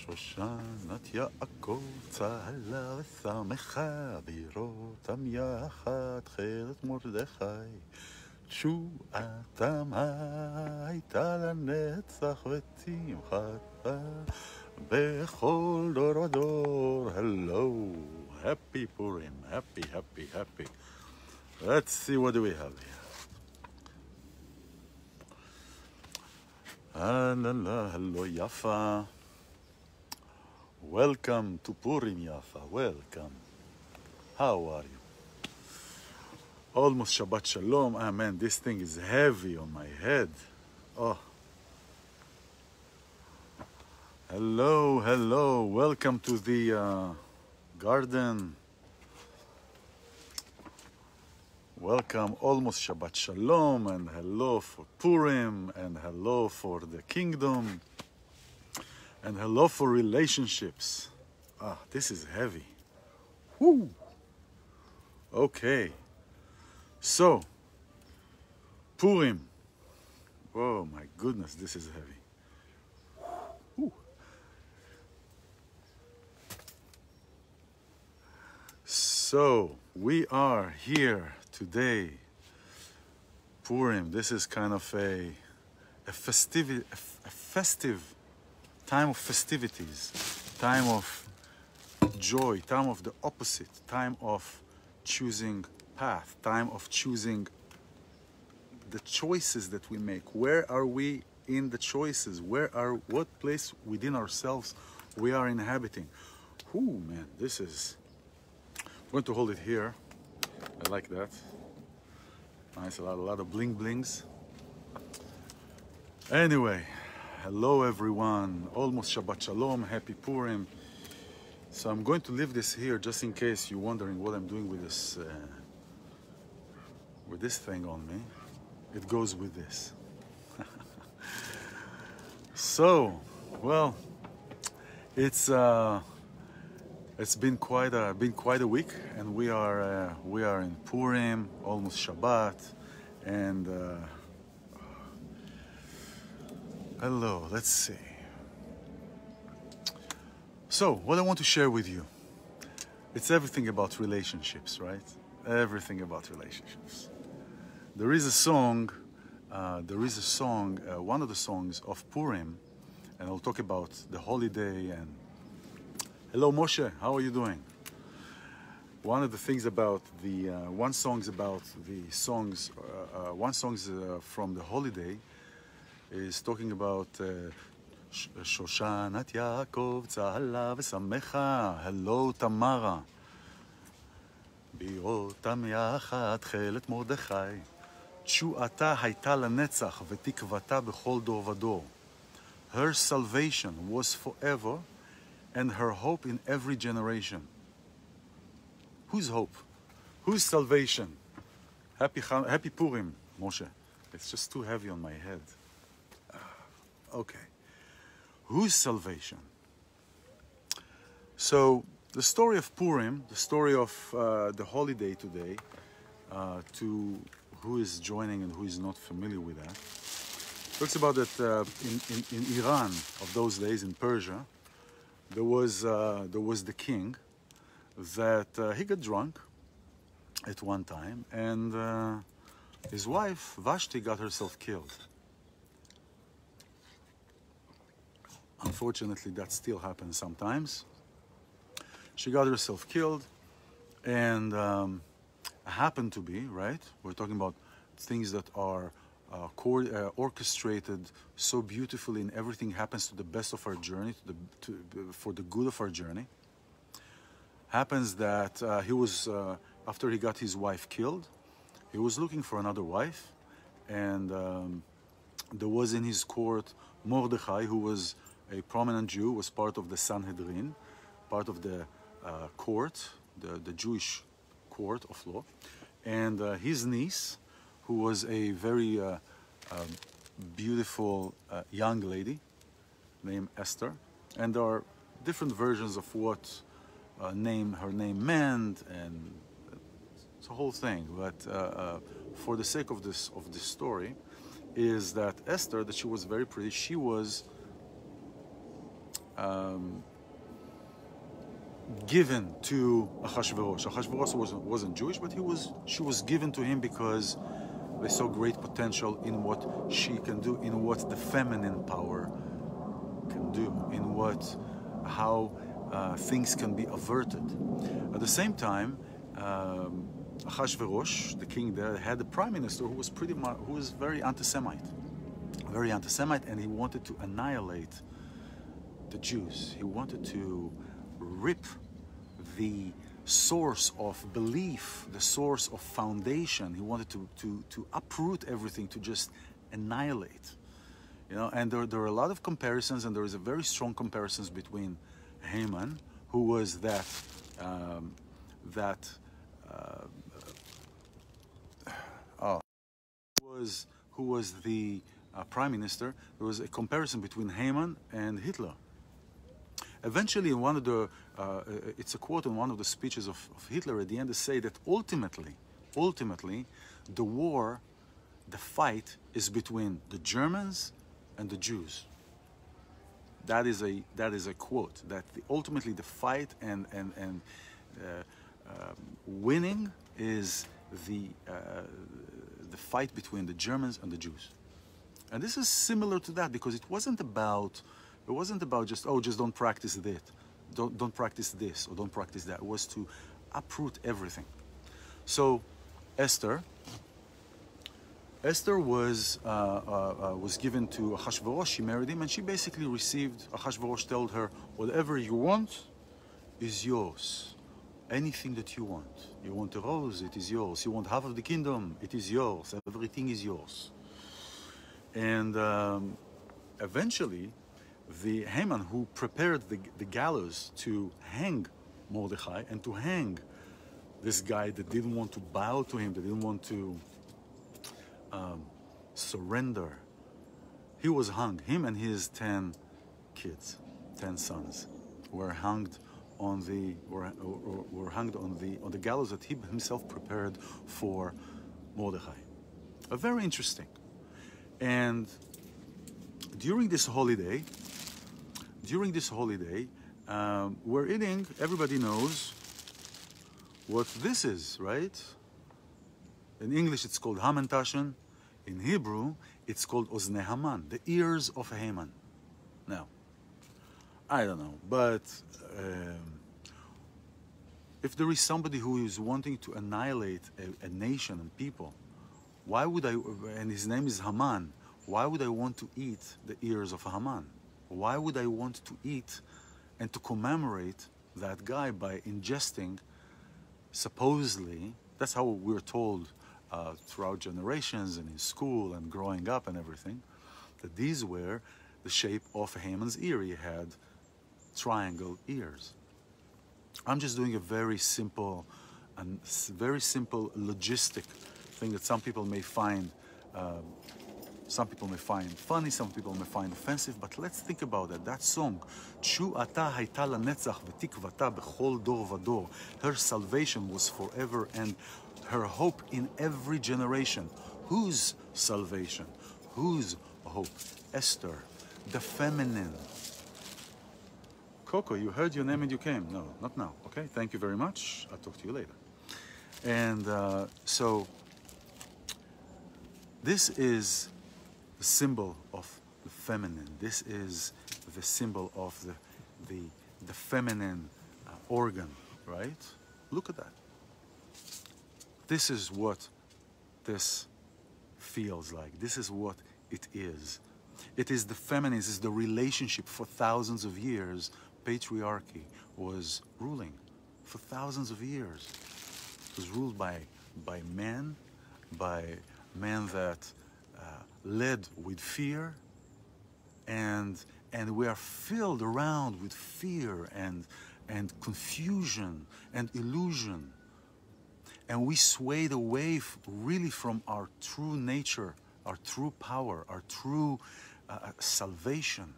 שושנת יעקב צהלה ושמחה בראותם יחד חירת מרדכי תשועתם הייתה לנצח ותמחתה בכל דור ודור. Hello, happy Purim, happy. Let's see what do we have here. Hello Yafa. Welcome to Purim, Yafa. Welcome. How are you? Almost Shabbat Shalom. Ah, man, this thing is heavy on my head. Oh. Hello. Welcome to the garden. Welcome. Almost Shabbat Shalom. And hello for Purim. And hello for the kingdom. And hello for relationships. Ah, this is heavy. Woo! Okay. So, Purim. Oh my goodness, this is heavy. Woo. So, we are here today. Purim, this is kind of a festive time of festivities, time of joy, time of the opposite, time of choosing path, time of choosing the choices that we make. Where are we in the choices? What place within ourselves we are inhabiting? Ooh, man, this is... I'm going to hold it here. I like that. Nice, a lot of bling blings. Anyway, hello everyone. Almost Shabbat Shalom, happy Purim. So I'm going to leave this here just in case you're wondering what I'm doing with this thing on me. It goes with this. So, well, it's been quite a week, and we are in Purim, almost Shabbat, and hello. Let's see. So, what I want to share with you, it's everything about relationships, right? Everything about relationships. There is a song, one of the songs of Purim, and I'll talk about the holiday. And hello, Moshe, how are you doing? One of the things about the one songs from the holiday is talking about שושנת יעקב צהלה ושמחה. Hello, Tamara. בראותם יחד חירת מרדכי תשועתה הייתה לנצח ותקוותה בכל דור ודור. Her salvation was forever and her hope in every generation. Whose hope? Whose salvation? Happy Purim, Moshe. It's just too heavy on my head. Okay. Whose salvation? So, the story of Purim, the story of the holiday today, to who is joining and who is not familiar with that, talks about that in Iran of those days, in Persia, there was the king that he got drunk at one time, and his wife Vashti got herself killed. Unfortunately, that still happens sometimes. She got herself killed, and happened to be, right? We're talking about things that are orchestrated so beautifully, and everything happens to the best of our journey, for the good of our journey. Happens that he was, after he got his wife killed, he was looking for another wife, and there was in his court Mordechai, who was a prominent Jew, was part of the Sanhedrin, part of the court, the Jewish court of law, and his niece, who was a very beautiful young lady named Esther, and there are different versions of what her name meant, and it's a whole thing. But for the sake of this story, is that Esther, that she was very pretty, she was given to Achashverosh. Achashverosh wasn't Jewish, but she was given to him because they saw great potential in what she can do, in what the feminine power can do, in how things can be averted. At the same time, Achashverosh, the king there, had a prime minister who was very anti-Semite, and he wanted to annihilate the Jews. He wanted to rip the source of belief, the source of foundation. He wanted to uproot everything, to just annihilate. You know, and there are a lot of comparisons, and there is a very strong comparisons between Haman, who was who was the prime minister. There was a comparison between Haman and Hitler. Eventually, in one of the, it's a quote in one of the speeches of Hitler at the end, to say that ultimately, the war, the fight is between the Germans and the Jews. That is a quote. That ultimately the fight and winning is the fight between the Germans and the Jews. And this is similar to that, because it wasn't about just, oh, just don't practice that, don't practice this, or don't practice that. It was to uproot everything. So Esther was given to Achashverosh. She married him, and she basically received, Achashverosh told her, whatever you want is yours. Anything that you want. You want a rose, it is yours. You want half of the kingdom, it is yours. Everything is yours. And eventually, the Haman, who prepared the gallows to hang Mordechai and to hang this guy that didn't want to bow to him, that didn't want to surrender, he was hung. Him and his 10 kids, 10 sons, were hanged on the gallows that he himself prepared for Mordechai. Very interesting. And during this holiday, we're eating. Everybody knows what this is, right? In English, it's called Hamentashen. In Hebrew, it's called Oznei Haman, the ears of Haman. Now, I don't know, but if there is somebody who is wanting to annihilate a nation and people, why would I, and his name is Haman, why would I want to eat the ears of Haman? Why would I want to eat and to commemorate that guy by ingesting, supposedly, that's how we're told throughout generations and in school and growing up and everything, that these were the shape of Haman's ear. He had triangle ears. I'm just doing a very simple logistic thing that some people may find funny, some people may find offensive, but let's think about it. That song, Tshu'ata hayta lanetzach v'tikvata b'chol dor v'dor. Her salvation was forever, and her hope in every generation. Whose salvation? Whose hope? Esther, the feminine. Coco, you heard your name and you came. No, not now. Okay, thank you very much. I'll talk to you later. And so this is the symbol of the feminine. This is the symbol of the feminine organ, right? Look at that. This is what this feels like. This is what it is. It is the feminine. This is the relationship. For thousands of years, patriarchy was ruling. For thousands of years, it was ruled by men that led with fear, and we are filled around with fear and confusion and illusion, and we swayed away really from our true nature, our true power, our true salvation.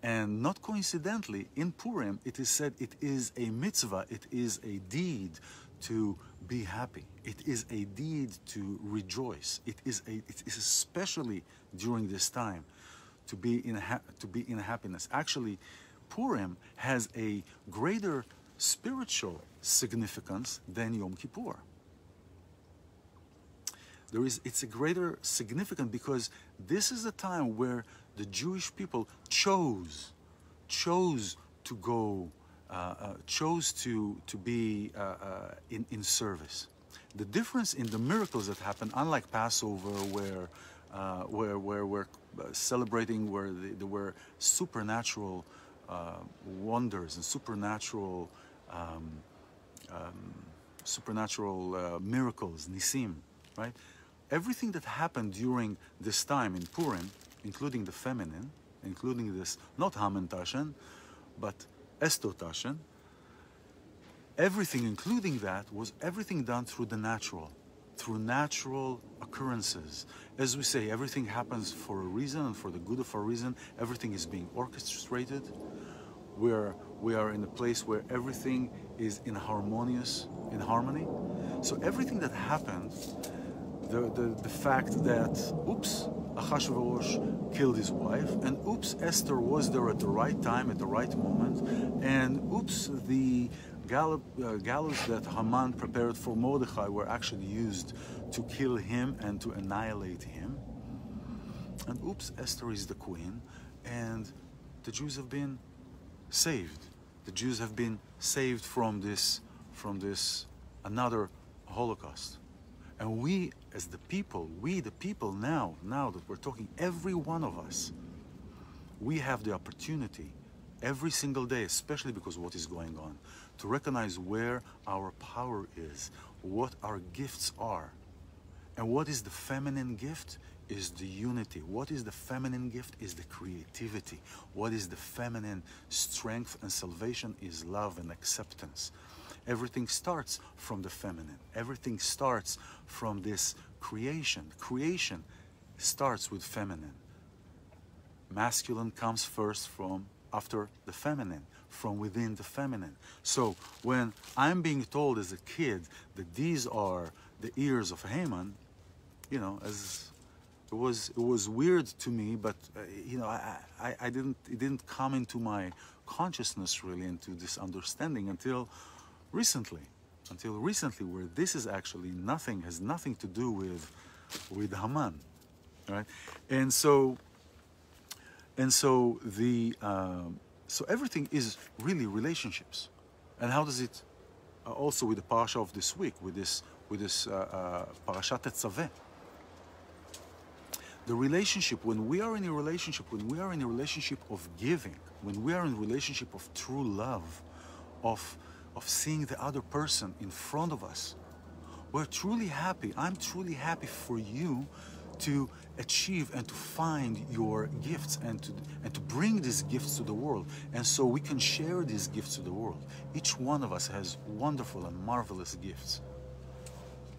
And not coincidentally, in Purim, it is said it is a mitzvah, it is a deed to be happy. It is a deed to rejoice. It is especially during this time to be in happiness. Actually, Purim has a greater spiritual significance than Yom Kippur. It's a greater significance because this is a time where the Jewish people chose to go, chose to be in service. The difference in the miracles that happen, unlike Passover, where we're celebrating, where there were supernatural wonders and supernatural miracles, nisim, right? Everything that happened during this time in Purim, including the feminine, including this, not Hamentashen, but Estotashen, everything, including that, was everything done through the natural, through natural occurrences. As we say, everything happens for a reason and for the good of a reason. Everything is being orchestrated. We are in a place where everything is in harmony. So everything that happened, the fact that, oops, Achashverosh killed his wife, and oops, Esther was there at the right time, at the right moment, and oops, the gallows that Haman prepared for Mordechai were actually used to kill him and to annihilate him. And oops, Esther is the queen, and the Jews have been saved. The Jews have been saved from this another Holocaust. And we, as the people, now that we're talking, every one of us, we have the opportunity every single day, especially because of what is going on, to recognize where our power is, what our gifts are. And what is the feminine gift is the unity. What is the feminine gift is the creativity. What is the feminine strength and salvation is love and acceptance. Everything starts from the feminine. Everything starts from this creation. Creation starts with feminine. Masculine comes first after the feminine, from within the feminine. So when I'm being told as a kid that these are the ears of Haman, you know, as it was weird to me, but you know, it didn't come into my consciousness really, into this understanding until recently, where this is actually has nothing to do with Haman, right? And so everything is really relationships. And how does it also with the parasha of this week, with this parashat Tetzaveh? The relationship, when we are in a relationship of giving, when we are in a relationship of true love, of seeing the other person in front of us, we're truly happy. I'm truly happy for you to achieve and to find your gifts and to bring these gifts to the world. And so we can share these gifts to the world. Each one of us has wonderful and marvelous gifts.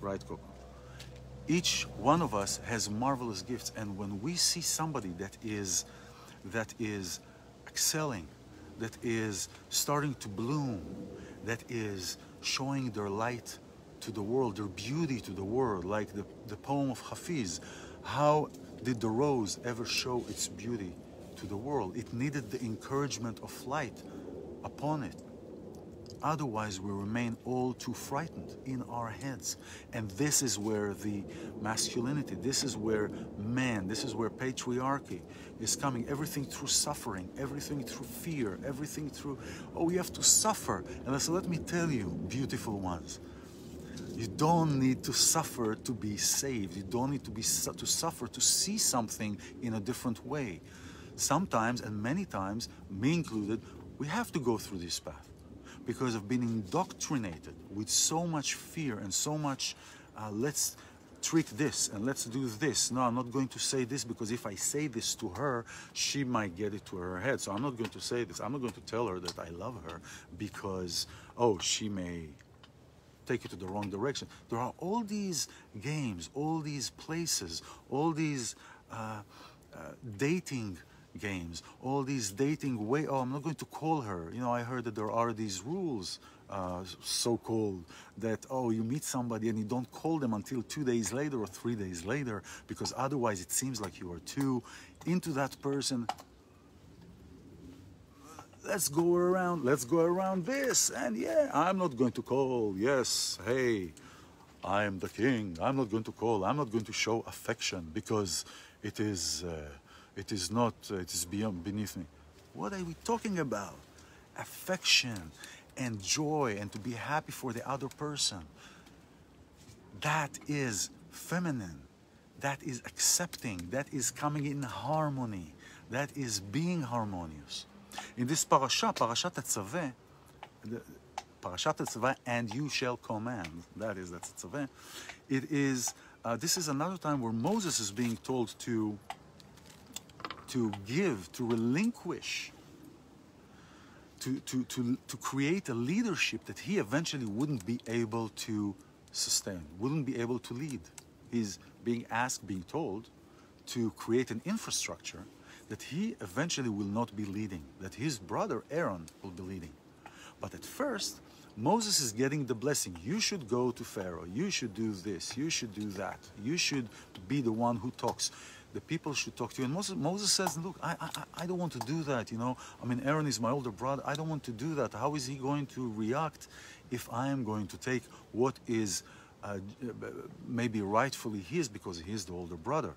Right, Coco? Each one of us has marvelous gifts. And when we see somebody that is excelling, that is starting to bloom, that is showing their light to the world, their beauty to the world, like the poem of Hafiz. How did the rose ever show its beauty to the world? It needed the encouragement of light upon it. Otherwise, we remain all too frightened in our heads. And this is where the masculinity, this is where man, this is where patriarchy is coming. Everything through suffering, everything through fear, everything through, oh, you have to suffer. And so let me tell you, beautiful ones, you don't need to suffer to be saved. You don't need to suffer to see something in a different way. Sometimes, and many times, me included, we have to go through this path because of being indoctrinated with so much fear and so much, let's trick this and let's do this. No, I'm not going to say this because if I say this to her, she might get it to her head. So I'm not going to say this. I'm not going to tell her that I love her because, oh, she may take it to the wrong direction. There are all these games, all these places, all these dating games, all these dating way. Oh, I'm not going to call her. You know, I heard that there are these rules, so-called, that, oh, you meet somebody and you don't call them until 2 days later or 3 days later, because otherwise it seems like you are too into that person. let's go around this. And yeah, I'm not going to call, yes, hey, I am the king. I'm not going to call. I'm not going to show affection because it is beyond beneath me. What are we talking about? Affection and joy and to be happy for the other person. That is feminine. That is accepting. That is coming in harmony. That is being harmonious. In this parasha, Parashat Tetzaveh, and you shall command. That's Tetzaveh. It is. This is another time where Moses is being told to give, to relinquish, to create a leadership that he eventually wouldn't be able to sustain, wouldn't be able to lead. He's being asked, being told, to create an infrastructure that he eventually will not be leading, that his brother Aaron will be leading. But at first, Moses is getting the blessing. You should go to Pharaoh. You should do this. You should do that. You should be the one who talks. The people should talk to you. And Moses says, look, I don't want to do that, you know. I mean, Aaron is my older brother. I don't want to do that. How is he going to react if I am going to take what is maybe rightfully his because he is the older brother?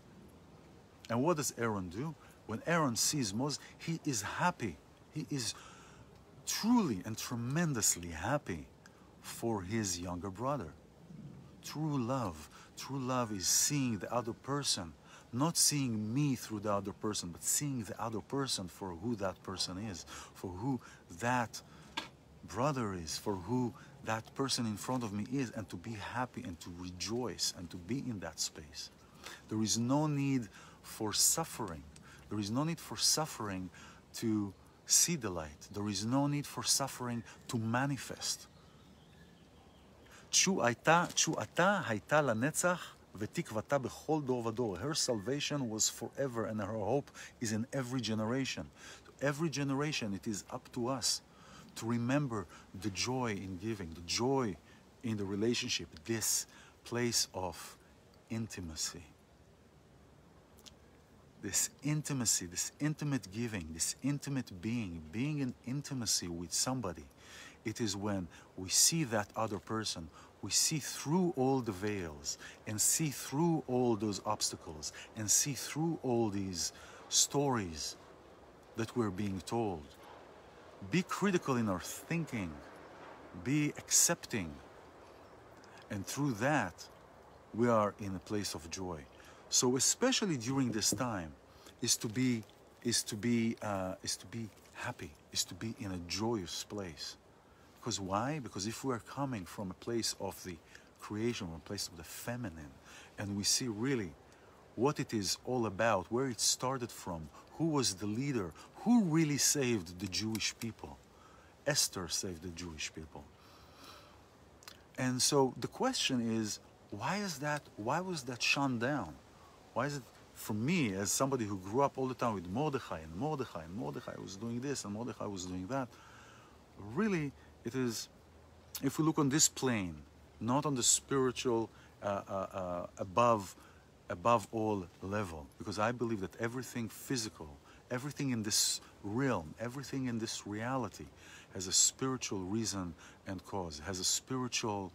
And what does Aaron do? When Aaron sees Moses, he is happy. He is truly and tremendously happy for his younger brother. True love is seeing the other person, not seeing me through the other person, but seeing the other person for who that person is, for who that brother is, for who that person in front of me is, and to be happy and to rejoice and to be in that space. There is no need for suffering. There is no need for suffering to see the light. There is no need for suffering to manifest. תשועתה הייתה לנצח ותקוותה בכל דור ודור. Her salvation was forever and her hope is in every generation. Every generation it is up to us to remember the joy in giving, the joy in the relationship, this place of intimacy. This intimacy, this intimate giving, this intimate being in intimacy with somebody. It is when we see that other person, we see through all the veils and see through all those obstacles and see through all these stories that we're being told. Be critical in our thinking, be accepting, and through that we are in a place of joy. So especially during this time is to be happy, is to be in a joyous place. Because why? Because if we are coming from a place of the creation, from a place of the feminine, and we see really what it is all about, where it started from, who was the leader, who really saved the Jewish people. Esther saved the Jewish people. And so the question is, why was that shut down? Why is it, for me, as somebody who grew up all the time with Mordechai and Mordechai was doing this and Mordechai was doing that, really it is, if we look on this plane, not on the spiritual above all level, because I believe that everything physical, everything in this realm, everything in this reality has a spiritual reason and cause, has a spiritual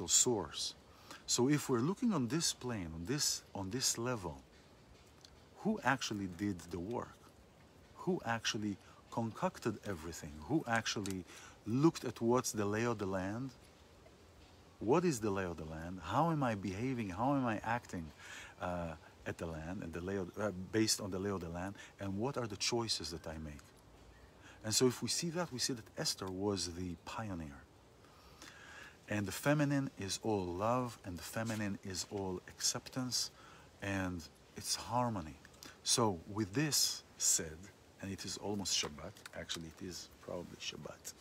source. So if we're looking on this plane, on this level, who actually did the work? Who actually concocted everything? Who actually looked at what's the lay of the land? What is the lay of the land? How am I behaving? How am I acting at the land and the lay of, based on the lay of the land? And what are the choices that I make? And so if we see that, we see that Esther was the pioneer. And the feminine is all love, and the feminine is all acceptance, and it's harmony. So with this said, and it is almost Shabbat, actually it is probably Shabbat,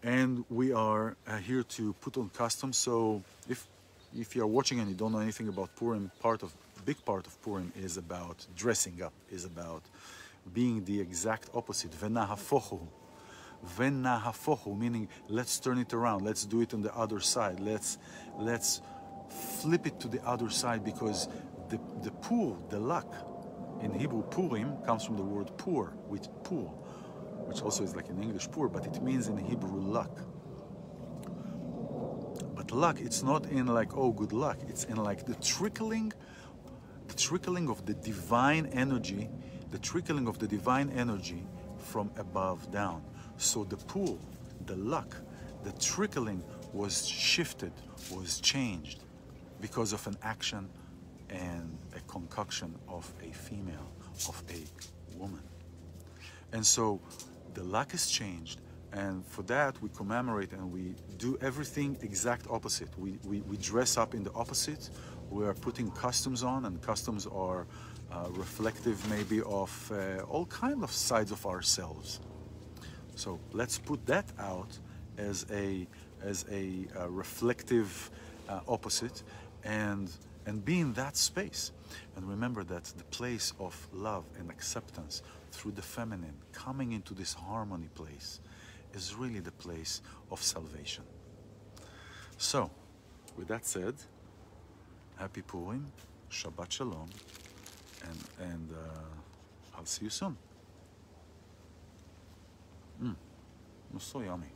and we are here to put on customs. So if you are watching and you don't know anything about Purim, big part of Purim is about dressing up, is about being the exact opposite. Venahafochu, meaning let's turn it around, let's do it on the other side, let's flip it to the other side, because the pool, the luck, In Hebrew, Purim comes from the word pur, which also is like in English poor, but it means in Hebrew luck. But luck, it's not in like, oh, good luck. It's in like the trickling of the divine energy, from above down. So the pool, the luck, the trickling was shifted, was changed because of an action and a concoction of a female, of a woman. And so the luck is changed, and for that we commemorate and we do everything exact opposite. We dress up in the opposite. We are putting costumes on, and costumes are reflective maybe of all kinds of sides of ourselves. So let's put that out as a reflective opposite, and be in that space. And remember that the place of love and acceptance through the feminine, coming into this harmony place, is really the place of salvation. So, with that said, happy Purim, Shabbat Shalom, and I'll see you soon. So yummy.